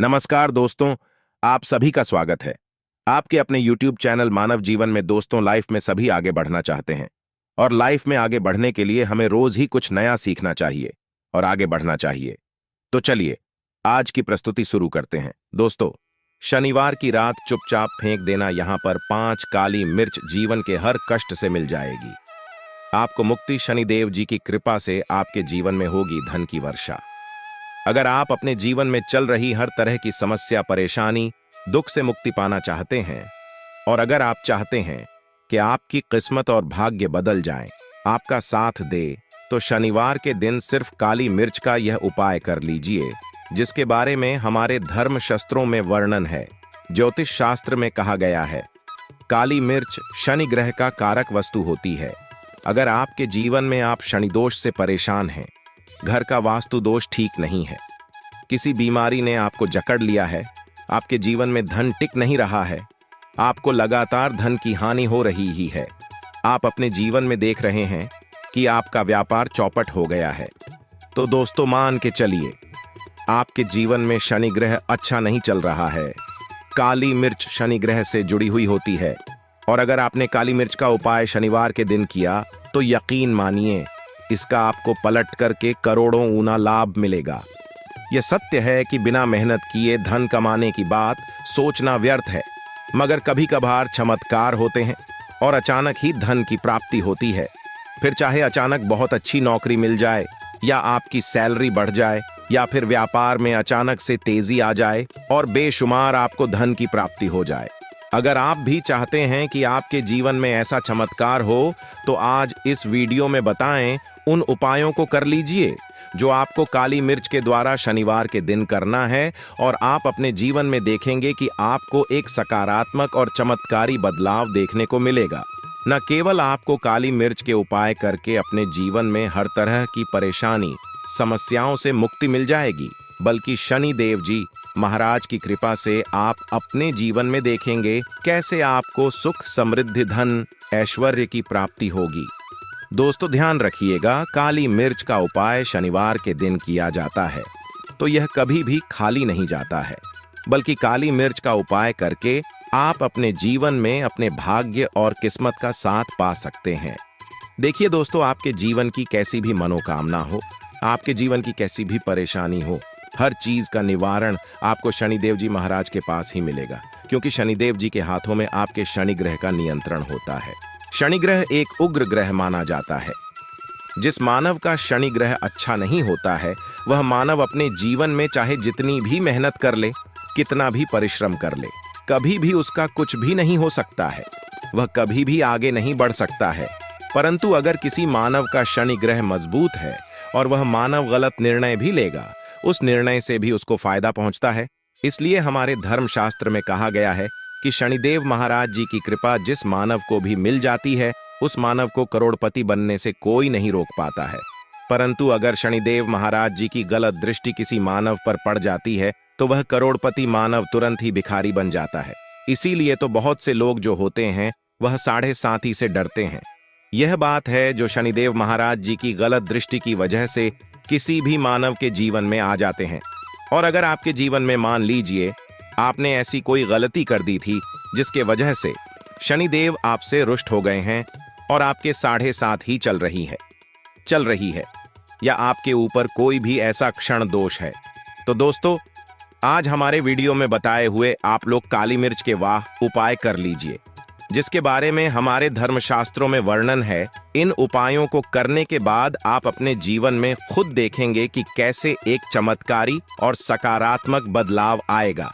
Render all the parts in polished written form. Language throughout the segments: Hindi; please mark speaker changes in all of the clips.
Speaker 1: नमस्कार दोस्तों, आप सभी का स्वागत है। आपके अपने YouTube चैनल मानव जीवन में दोस्तों, लाइफ में सभी आगे बढ़ना चाहते हैं और लाइफ में आगे बढ़ने के लिए हमें रोज ही कुछ नया सीखना चाहिए और आगे बढ़ना चाहिए। तो चलिए आज की प्रस्तुति शुरू करते हैं। दोस्तों, शनिवार की रात चुपचाप फेंक देना, यहाँ पर 5 काली मिर्च जीवन के हर कष्ट से मिल जाएगी। आपको मुक्ति शनिदेव जी की कृपा से आपके जीवन में होगी धन की वर्षा। अगर आप अपने जीवन में चल रही हर तरह की समस्या, परेशानी, दुख से मुक्ति पाना चाहते हैं और अगर आप चाहते हैं कि आपकी किस्मत और भाग्य बदल जाएं, आपका साथ दे, तो शनिवार के दिन सिर्फ काली मिर्च का यह उपाय कर लीजिए, जिसके बारे में हमारे धर्म शास्त्रों में वर्णन है। ज्योतिष शास्त्र में कहा गया है, काली मिर्च शनि ग्रह का कारक वस्तु होती है। अगर आपके जीवन में आप शनि दोष से परेशान हैं, घर का वास्तु दोष ठीक नहीं है, किसी बीमारी ने आपको जकड़ लिया है, आपके जीवन में धन टिक नहीं रहा है, आपको लगातार धन की हानि हो रही ही है, आप अपने जीवन में देख रहे हैं कि आपका व्यापार चौपट हो गया है, तो दोस्तों मान के चलिए आपके जीवन में शनि ग्रह अच्छा नहीं चल रहा है। काली मिर्च शनि ग्रह से जुड़ी हुई होती है और अगर आपने काली मिर्च का उपाय शनिवार के दिन किया तो यकीन मानिए इसका आपको पलट करके करोड़ों ऊना लाभ मिलेगा। यह सत्य है कि बिना मेहनत किए धन कमाने की बात सोचना व्यर्थ है, मगर कभी कभार चमत्कार होते हैं और अचानक ही धन की प्राप्ति होती है। फिर चाहे अचानक बहुत अच्छी नौकरी मिल जाए या आपकी सैलरी बढ़ जाए या फिर व्यापार में अचानक से तेजी आ जाए और बेशुमार आपको धन की प्राप्ति हो जाए। अगर आप भी चाहते हैं कि आपके जीवन में ऐसा चमत्कार हो, तो आज इस वीडियो में बताएं उन उपायों को कर लीजिए जो आपको काली मिर्च के द्वारा शनिवार के दिन करना है और आप अपने जीवन में देखेंगे कि आपको एक सकारात्मक और चमत्कारी बदलाव देखने को मिलेगा। न केवल आपको काली मिर्च के उपाय करके अपने जीवन में हर तरह की परेशानी, समस्याओं से मुक्ति मिल जाएगी, बल्कि शनि देव जी महाराज की कृपा से आप अपने जीवन में देखेंगे कैसे आपको सुख, समृद्धि, धन, ऐश्वर्य की प्राप्ति होगी। दोस्तों ध्यान रखिएगा, काली मिर्च का उपाय शनिवार के दिन किया जाता है तो यह कभी भी खाली नहीं जाता है, बल्कि काली मिर्च का उपाय करके आप अपने जीवन में अपने भाग्य और किस्मत का साथ पा सकते हैं। देखिए दोस्तों, आपके जीवन की कैसी भी मनोकामना हो, आपके जीवन की कैसी भी परेशानी हो, हर चीज का निवारण आपको शनिदेव जी महाराज के पास ही मिलेगा, क्योंकि शनिदेव जी के हाथों में आपके शनि ग्रह का नियंत्रण होता है। शनि ग्रह एक उग्र ग्रह माना जाता है। जिस मानव का शनि ग्रह अच्छा नहीं होता है, वह मानव अपने जीवन में चाहे जितनी भी मेहनत कर ले, कितना भी परिश्रम कर ले, कभी भी उसका कुछ भी नहीं हो सकता है, वह कभी भी आगे नहीं बढ़ सकता है। परंतु अगर किसी मानव का शनि ग्रह मजबूत है और वह मानव गलत निर्णय भी लेगा, उस निर्णय से भी उसको फायदा पहुंचता है। इसलिए हमारे धर्मशास्त्र में कहा गया है कि शनिदेव महाराज जी की कृपा जिस मानव को भी मिल जाती है, उस मानव को करोड़पति बनने से कोई नहीं रोक पाता है। परंतु अगर शनिदेव महाराज जी की गलत दृष्टि किसी मानव पर पड़ जाती है, तो वह करोड़पति मानव तुरंत ही भिखारी बन जाता है। इसीलिए तो बहुत से लोग जो होते हैं वह 7.5 से डरते हैं। यह बात है जो शनिदेव महाराज जी की गलत दृष्टि की वजह से किसी भी मानव के जीवन में आ जाते हैं। और अगर आपके जीवन में मान लीजिए आपने ऐसी कोई गलती कर दी थी जिसके वजह से शनिदेव आपसे रुष्ट हो गए हैं और आपके 7.5 ही चल रही है या आपके ऊपर कोई भी ऐसा क्षण दोष है, तो दोस्तों आज हमारे वीडियो में बताए हुए आप लोग काली मिर्च के वाह उपाय कर लीजिए, जिसके बारे में हमारे धर्मशास्त्रों में वर्णन है। इन उपायों को करने के बाद आप अपने जीवन में खुद देखेंगे कि कैसे एक चमत्कारी और सकारात्मक बदलाव आएगा।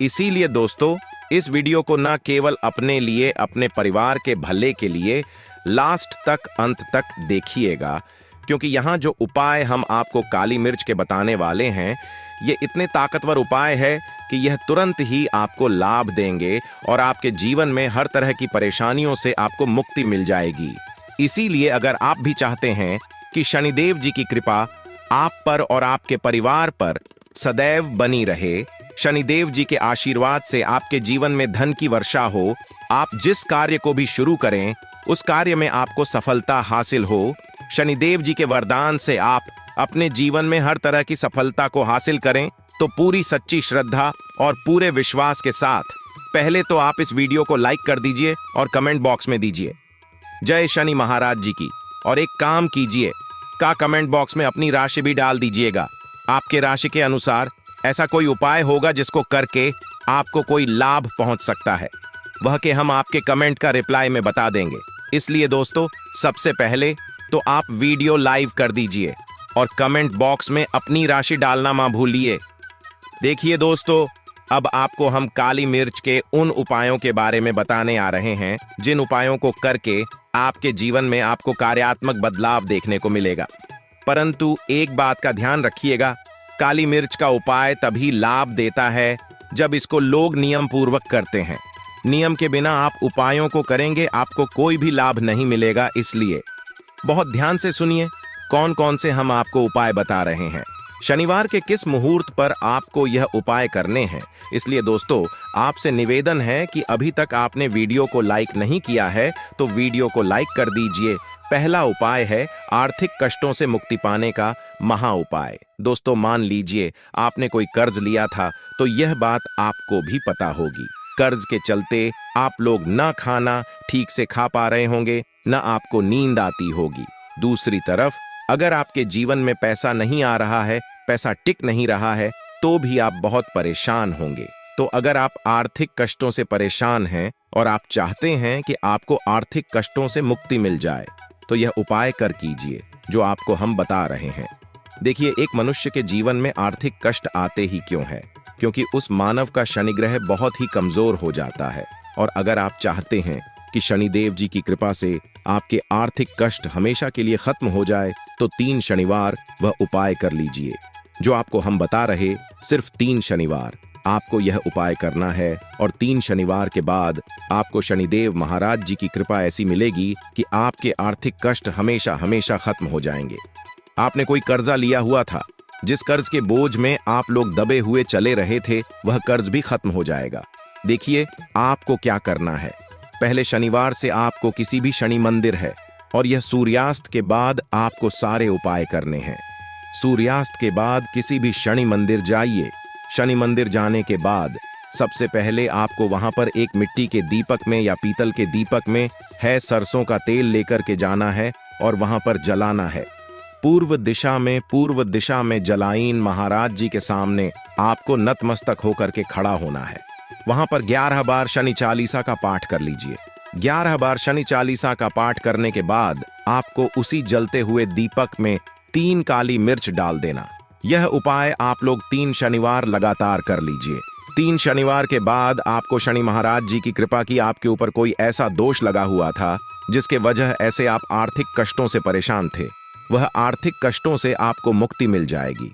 Speaker 1: इसीलिए दोस्तों इस वीडियो को न केवल अपने लिए, अपने परिवार के भले के लिए लास्ट तक, अंत तक देखिएगा, क्योंकि यहाँ जो उपाय हम आपको काली मिर्च के बताने वाले हैं, ये इतने ताकतवर उपाय है कि यह तुरंत ही आपको लाभ देंगे और आपके जीवन में हर तरह की परेशानियों से आपको मुक्ति मिल जाएगी। इसीलिए अगर आप भी चाहते हैं कि शनिदेव जी की कृपा आप पर और आपके परिवार पर सदैव बनी रहे, शनिदेव जी के आशीर्वाद से आपके जीवन में धन की वर्षा हो, आप जिस कार्य को भी शुरू करें उस कार्य में आपको सफलता हासिल हो, शनिदेव जी के वरदान से आप अपने जीवन में हर तरह की सफलता को हासिल करें, तो पूरी सच्ची श्रद्धा और पूरे विश्वास के साथ पहले तो आप इस वीडियो को लाइक कर दीजिए और कमेंट बॉक्स में दीजिए जय शनि महाराज जी की। और एक काम कीजिए का कमेंट बॉक्स में अपनी राशि भी डाल दीजिएगा। आपके राशि के अनुसार ऐसा कोई उपाय होगा जिसको करके आपको कोई लाभ पहुंच सकता है, वह के हम आपके कमेंट का रिप्लाई में बता देंगे। इसलिए दोस्तों, सबसे पहले तो आप वीडियो लाइव कर दीजिए और कमेंट बॉक्स में अपनी राशि डालना मत भूलिए। देखिए दोस्तों, अब आपको हम काली मिर्च के उन उपायों के बारे में बताने आ रहे हैं जिन उपायों को करके आपके जीवन में आपको कार्यात्मक बदलाव देखने को मिलेगा। परंतु एक बात का ध्यान रखिएगा, काली मिर्च का उपाय तभी लाभ देता है जब इसको लोग नियम पूर्वक करते हैं। नियम के बिना आप उपायों को करेंगे आपको कोई भी लाभ नहीं मिलेगा। इसलिए बहुत ध्यान से सुनिए कौन कौन से हम आपको उपाय बता रहे हैं, शनिवार के किस मुहूर्त पर आपको यह उपाय करने हैं। इसलिए दोस्तों, आपसे निवेदन है कि अभी तक आपने वीडियो को लाइक नहीं किया है तो वीडियो को लाइक कर दीजिए। पहला उपाय है आर्थिक कष्टों से मुक्ति पाने का महा उपाय। दोस्तों, मान लीजिए आपने कोई कर्ज लिया था तो यह बात आपको भी पता होगी। कर्ज के चलते आप लोग न खाना ठीक से खा पा रहे होंगे, न आपको नींद आती होगी। दूसरी तरफ अगर आपके जीवन में पैसा नहीं आ रहा है, पैसा टिक नहीं रहा है, तो भी आप बहुत परेशान होंगे। तो अगर आप आर्थिक कष्टों से परेशान हैं और आप चाहते हैं कि आपको आर्थिक कष्टों से मुक्ति मिल जाए, तो यह उपाय कर कीजिए जो आपको हम बता रहे हैं। देखिए, एक मनुष्य के जीवन में आर्थिक कष्ट आते ही क्यों है? क्योंकि उस मानव का शनि ग्रह बहुत ही कमजोर हो जाता है। और अगर आप चाहते हैं कि शनिदेव जी की कृपा से आपके आर्थिक कष्ट हमेशा के लिए खत्म हो जाए, तो 3 शनिवार वह उपाय कर लीजिए जो आपको हम बता रहे। सिर्फ 3 शनिवार आपको यह उपाय करना है और 3 शनिवार के बाद आपको शनिदेव महाराज जी की कृपा ऐसी मिलेगी कि आपके आर्थिक कष्ट हमेशा हमेशा खत्म हो जाएंगे। आपने कोई कर्जा लिया हुआ था, जिस कर्ज के बोझ में आप लोग दबे हुए चले रहे थे, वह कर्ज भी खत्म हो जाएगा। देखिए, आपको क्या करना है। पहले शनिवार से आपको किसी भी शनि मंदिर है और यह सूर्यास्त के बाद आपको सारे उपाय करने हैं। सूर्यास्त के बाद किसी भी शनि मंदिर जाइए। शनि मंदिर जाने के बाद सबसे पहले आपको वहां पर एक मिट्टी के दीपक में या पीतल के दीपक में है सरसों का तेल लेकर के जाना है और वहां पर जलाना है। पूर्व दिशा में जलाइन महाराज जी के सामने आपको नतमस्तक होकर के खड़ा होना है। वहां पर 11 बार शनि चालीसा का पाठ कर लीजिए। 11 बार शनि चालीसा का पाठ करने के बाद आपको उसी जलते हुए दीपक में 3 काली मिर्च डाल देना। यह उपाय आप लोग 3 शनिवार लगातार कर लीजिए। 3 शनिवार के बाद आपको शनि महाराज जी की कृपा की आपके ऊपर कोई ऐसा दोष लगा हुआ था जिसके वजह ऐसे आप आर्थिक कष्टों से परेशान थे, वह आर्थिक कष्टों से आपको मुक्ति मिल जाएगी।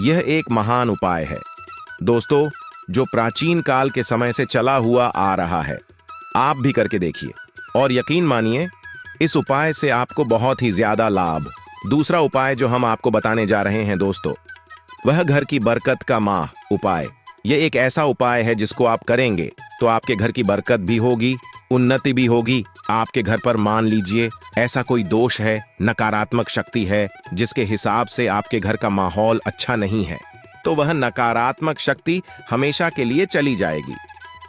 Speaker 1: यह एक महान उपाय है दोस्तों, जो प्राचीन काल के समय से चला हुआ आ रहा है। आप भी करके देखिए और यकीन मानिए इस उपाय से आपको बहुत ही ज्यादा लाभ। दूसरा उपाय जो हम आपको बताने जा रहे हैं दोस्तों, वह घर की बरकत का माह उपाय। यह एक ऐसा उपाय है जिसको आप करेंगे तो आपके घर की बरकत भी होगी, उन्नति भी होगी। आपके घर पर मान लीजिए ऐसा कोई दोष है, नकारात्मक शक्ति है जिसके हिसाब से आपके घर का माहौल अच्छा नहीं है, तो वह नकारात्मक शक्ति हमेशा के लिए चली जाएगी।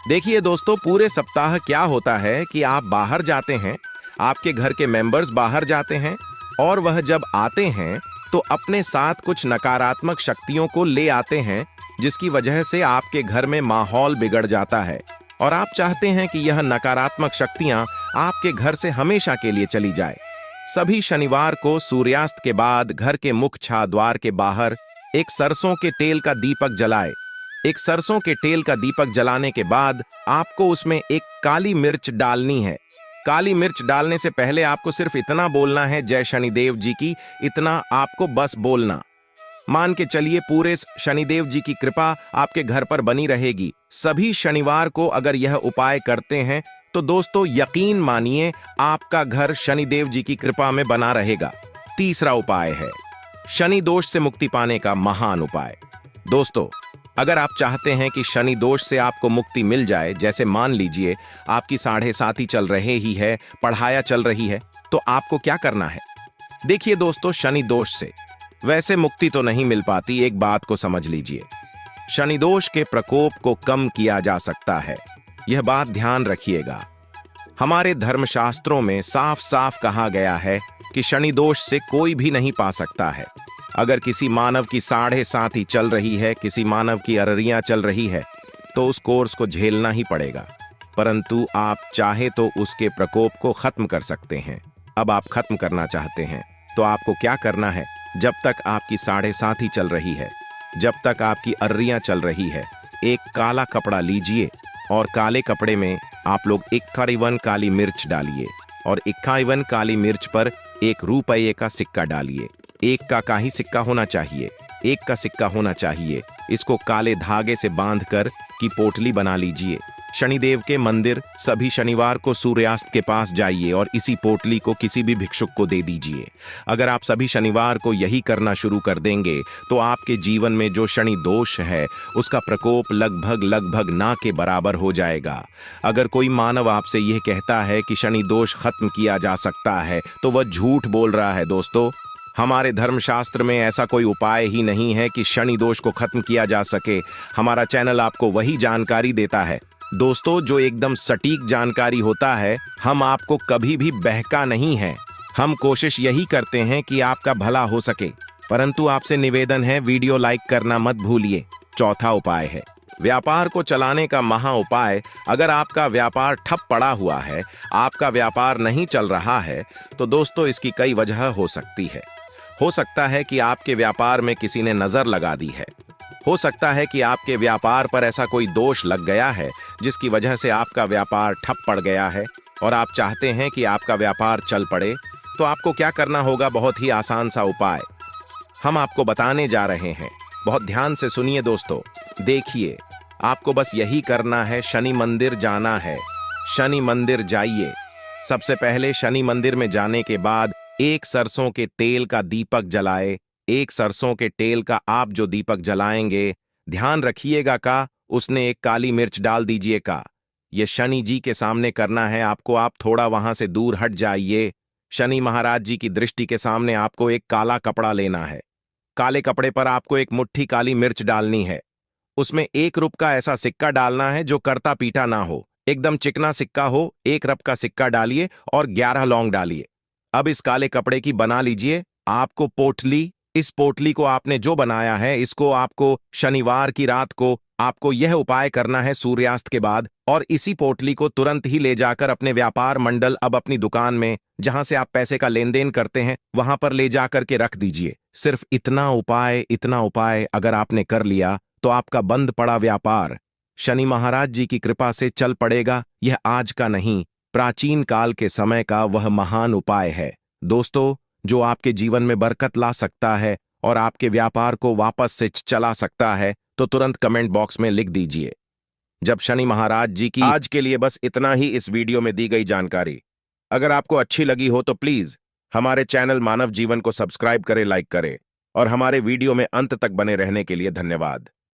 Speaker 1: देखिए दोस्तों, पूरे सप्ताह क्या होता है कि आप बाहर जाते हैं, आपके घर के मेंबर्स बाहर जाते हैं और वह जब आते हैं तो अपने साथ कुछ नकारात्मक शक्तियों को ले आते हैं, जिसकी वजह से आपके घर में माहौल बिगड़ जाता है और आप चाहते हैं कि यह नकारात्मक शक्तियां आपके घर से हमेशा के लिए चली जाए। सभी शनिवार को सूर्यास्त के बाद घर के मुख्य छा द्वार के बाहर एक सरसों के तेल का दीपक जलाए। एक सरसों के तेल का दीपक जलाने के बाद आपको उसमें एक काली मिर्च डालनी है। काली मिर्च डालने से पहले आपको सिर्फ इतना बोलना है, जय शनिदेव जी की, इतना आपको बस बोलना। मान के चलिए पूरे शनिदेव जी की कृपा आपके घर पर बनी रहेगी। सभी शनिवार को अगर यह उपाय करते हैं तो दोस्तों यकीन मानिए आपका घर शनिदेव जी की कृपा में बना रहेगा। तीसरा उपाय है शनि दोष से मुक्ति पाने का महान उपाय। दोस्तों, अगर आप चाहते हैं कि शनि दोष से आपको मुक्ति मिल जाए, जैसे मान लीजिए आपकी 7.5 चल रहे ही है, पढ़ाया चल रही है, तो आपको क्या करना है? देखिए दोस्तों, शनि दोष से वैसे मुक्ति तो नहीं मिल पाती। एक बात को समझ लीजिए, शनिदोष के प्रकोप को कम किया जा सकता है। यह बात ध्यान रखिएगा। हमारे धर्मशास्त्रों में साफ साफ कहा गया है कि शनिदोष से कोई भी नहीं पा सकता है। अगर किसी मानव की 7.5 चल रही है, किसी मानव की अररियां चल रही है, तो उस कोर्स को झेलना ही पड़ेगा। परंतु आप चाहे तो उसके प्रकोप को खत्म कर सकते हैं। अब आप खत्म करना चाहते हैं तो आपको क्या करना है? जब तक आपकी 7.5 चल रही है, जब तक आपकी अर्रियां चल रही है, एक काला कपड़ा लीजिए और काले कपड़े में आप लोग 51 काली मिर्च डालिए और 51 काली मिर्च पर ₹1 का सिक्का डालिए। 1 का ही सिक्का होना चाहिए, 1 का सिक्का होना चाहिए। इसको काले धागे से बांधकर की पोटली बना लीजिए। शनिदेव के मंदिर सभी शनिवार को सूर्यास्त के पास जाइए और इसी पोटली को किसी भी भिक्षुक को दे दीजिए। अगर आप सभी शनिवार को यही करना शुरू कर देंगे तो आपके जीवन में जो शनि दोष है उसका प्रकोप लगभग ना के बराबर हो जाएगा। अगर कोई मानव आपसे यह कहता है कि शनि दोष खत्म किया जा सकता है तो वह झूठ बोल रहा है। दोस्तों, हमारे धर्मशास्त्र में ऐसा कोई उपाय ही नहीं है कि शनि दोष को खत्म किया जा सके। हमारा चैनल आपको वही जानकारी देता है दोस्तों, जो एकदम सटीक जानकारी होता है। हम आपको कभी भी बहका नहीं है। हम कोशिश यही करते हैं कि आपका भला हो सके। परंतु आपसे निवेदन है, वीडियो लाइक करना मत भूलिए। चौथा उपाय है व्यापार को चलाने का महा उपाय। अगर आपका व्यापार ठप पड़ा हुआ है, आपका व्यापार नहीं चल रहा है, तो दोस्तों इसकी कई वजह हो सकती है। हो सकता है कि आपके व्यापार में किसी ने नजर लगा दी है। हो सकता है कि आपके व्यापार पर ऐसा कोई दोष लग गया है जिसकी वजह से आपका व्यापार ठप पड़ गया है और आप चाहते हैं कि आपका व्यापार चल पड़े। तो आपको क्या करना होगा? बहुत ही आसान सा उपाय हम आपको बताने जा रहे हैं। बहुत ध्यान से सुनिए दोस्तों, देखिए। आपको बस यही करना है, शनि मंदिर जाना है। शनि मंदिर जाइए। सबसे पहले शनि मंदिर में जाने के बाद एक सरसों के तेल का दीपक जलाए। एक सरसों के तेल का आप जो दीपक जलाएंगे, ध्यान रखिएगा का उसने एक काली मिर्च डाल दीजिए का। ये शनि जी के सामने करना है आपको। आप थोड़ा वहां से दूर हट जाइए। शनि महाराज जी की दृष्टि के सामने आपको एक काला कपड़ा लेना है। काले कपड़े पर आपको एक मुट्ठी काली मिर्च डालनी है। उसमें ₹1 का ऐसा सिक्का डालना है जो करता पीटा ना हो, एकदम चिकना सिक्का हो। ₹1 का सिक्का डालिए और 11 लौंग डालिए। अब इस काले कपड़े की बना लीजिए आपको पोटली। इस पोटली को आपने जो बनाया है, इसको आपको शनिवार की रात को आपको यह उपाय करना है सूर्यास्त के बाद, और इसी पोटली को तुरंत ही ले जाकर अपने व्यापार मंडल, अब अपनी दुकान में जहां से आप पैसे का लेन देन करते हैं, वहां पर ले जाकर के रख दीजिए। सिर्फ इतना उपाय अगर आपने कर लिया तो आपका बंद पड़ा व्यापार शनि महाराज जी की कृपा से चल पड़ेगा। यह आज का नहीं, प्राचीन काल के समय का वह महान उपाय है दोस्तों, जो आपके जीवन में बरकत ला सकता है और आपके व्यापार को वापस से चला सकता है। तो तुरंत कमेंट बॉक्स में लिख दीजिए जब शनि महाराज जी की। आज के लिए बस इतना ही इस वीडियो में दी गई जानकारी। अगर आपको अच्छी लगी हो तो प्लीज हमारे चैनल मानव जीवन को सब्सक्राइब करें, लाइक करें और हमारे वीडियो में अंत तक बने रहने के लिए धन्यवाद।